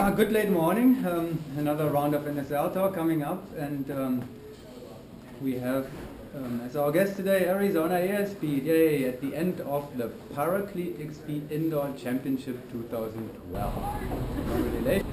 Yeah, good late morning. Another round of NSL talk coming up, and we have as our guest today Arizona Airspeed. Yay! At the end of the Paraclete XP Indoor Championship 2012. Congratulations.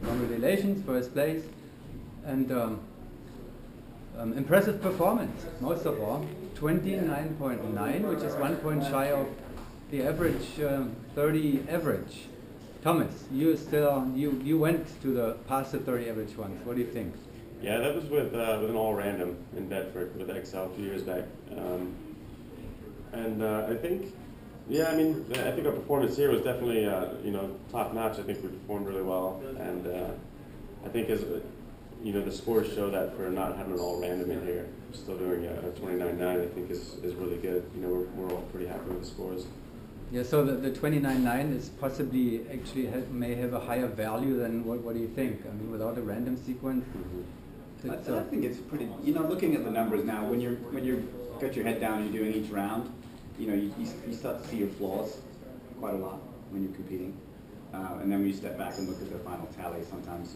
Congratulations, first place, and impressive performance, most of all. 29.9, which is 1 point shy of the average 30 average. Thomas, you went to the past the 30 average ones. What do you think? Yeah, that was with an all random in Bedford with XL a few years back, I think. Yeah, I think our performance here was definitely, top notch. I think we performed really well, and I think as the scores show that for not having it all random in here, still doing a 29.9, I think is really good. We're all pretty happy with the scores. Yeah, so the 29.9 is possibly actually may have a higher value than what do you think? Without a random sequence. I think it's pretty. Looking at the numbers now, when you're got your head down and you're doing each round. You start to see your flaws quite a lot when you're competing, and then when you step back and look at the final tally, sometimes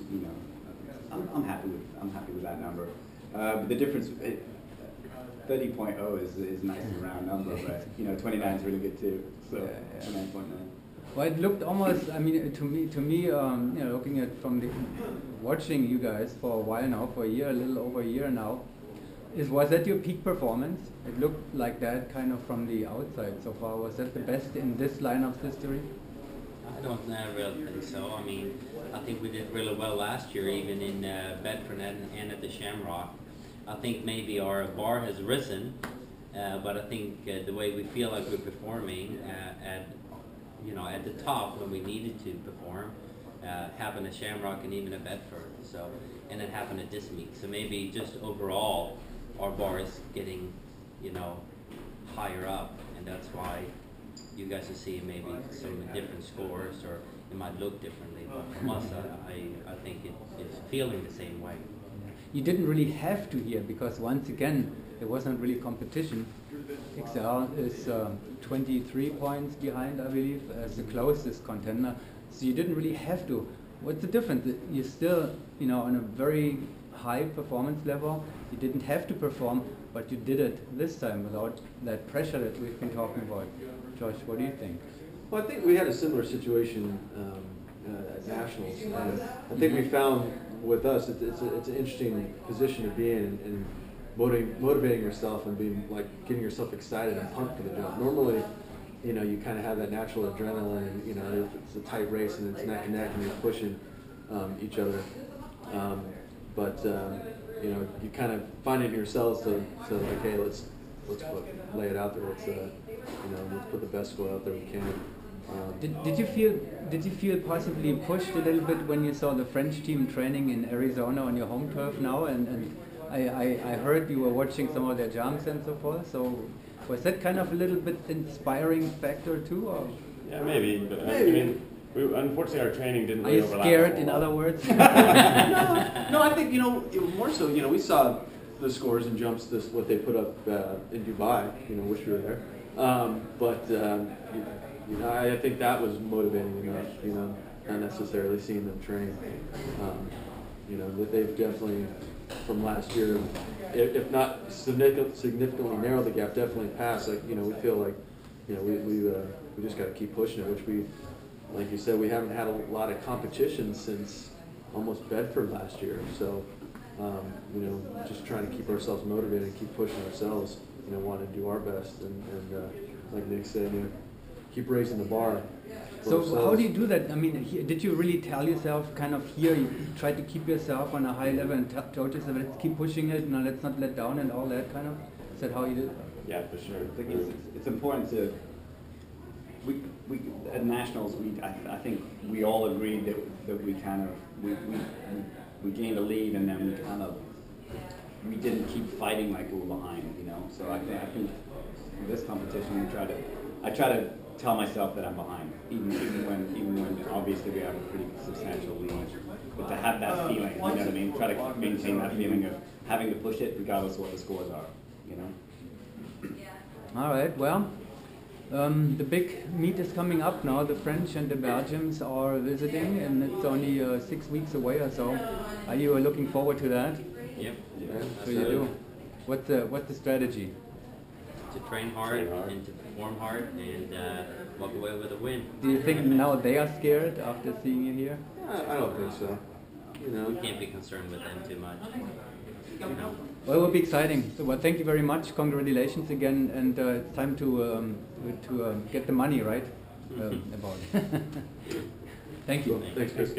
I'm happy with that number. But the difference, 30.0 is a nice and round number, but 29 is really good too. So 29.9. Well, it looked almost. To me, looking at watching you guys for a while now, for a year, a little over a year now. Was that your peak performance? It looked like that kind of from the outside so far. Was that the best in this lineup's history? I don't really think so. I think we did really well last year, even in Bedford and at the Shamrock. I think maybe our bar has risen, but I think the way we feel like we're performing at the top when we needed to perform happened at Shamrock and even at Bedford. So, and it happened at this meet. So maybe just overall, our bar is getting, higher up, and that's why you guys are seeing maybe some different scores, or it might look differently. But from us, I think it's feeling the same way. You didn't really have to here, because once again, there wasn't really competition. XL is 23 points behind, I believe, as the closest contender. So you didn't really have to. What's the difference? You're still, on a very high performance level. You didn't have to perform, but you did it this time without that pressure that we've been talking about. Josh, what do you think? Well, I think we had a similar situation at Nationals, and I think we found with us it's an interesting position to be in, and motivating yourself and being getting yourself excited and pumped for the jump. Normally, you kind of have that natural adrenaline, and it's a tight race and it's neck and neck and you're pushing each other. You kind of find it in yourselves to hey, let's lay it out there. Let's let's put the best score out there we can. Did you feel possibly pushed a little bit when you saw the French team training in Arizona on your home turf now? And I heard you were watching some of their jumps and so forth. So was that kind of a little bit inspiring factor too? Or? Yeah, maybe. But I mean, unfortunately, our training didn't really overlap. Are you scared, in other words? No, I think more so. We saw the scores and jumps, what they put up in Dubai. Wish we were there. I think that was motivating enough. Not necessarily seeing them train. That they've definitely from last year, if not significantly narrowed the gap, definitely passed. We feel like we just got to keep pushing it, which we. Like you said, we haven't had a lot of competition since almost Bedford last year. So, just trying to keep ourselves motivated and keep pushing ourselves. Want to do our best, and like Nick said, keep raising the bar. So ourselves. how do you do that? I mean, did you really tell yourself kind of here, you try to keep yourself on a high level and told yourself, let's keep pushing it, let's not let down and all that kind of? Is that how you did it? Yeah, for sure. I think it's important to. We at nationals, I think we all agreed that we kind of we gained a lead, and then we didn't keep fighting like we were behind, So I think in this competition I try to tell myself that I'm behind, even when obviously we have a pretty substantial lead. But to have that feeling, what I mean? Try to maintain that feeling of having to push it regardless of what the scores are, All right. Well. The big meet is coming up now. The French and the Belgians are visiting, and it's only 6 weeks away or so. Are you looking forward to that? Yep. So you do. What's the strategy? To train hard and to perform hard and walk away with a win. Do you think now they are scared after seeing you here? I don't think so. We can't be concerned with them too much. Well, it will be exciting. So, well, thank you very much. Congratulations again, and it's time to get the money right about it. Thank you. Thanks, Chris.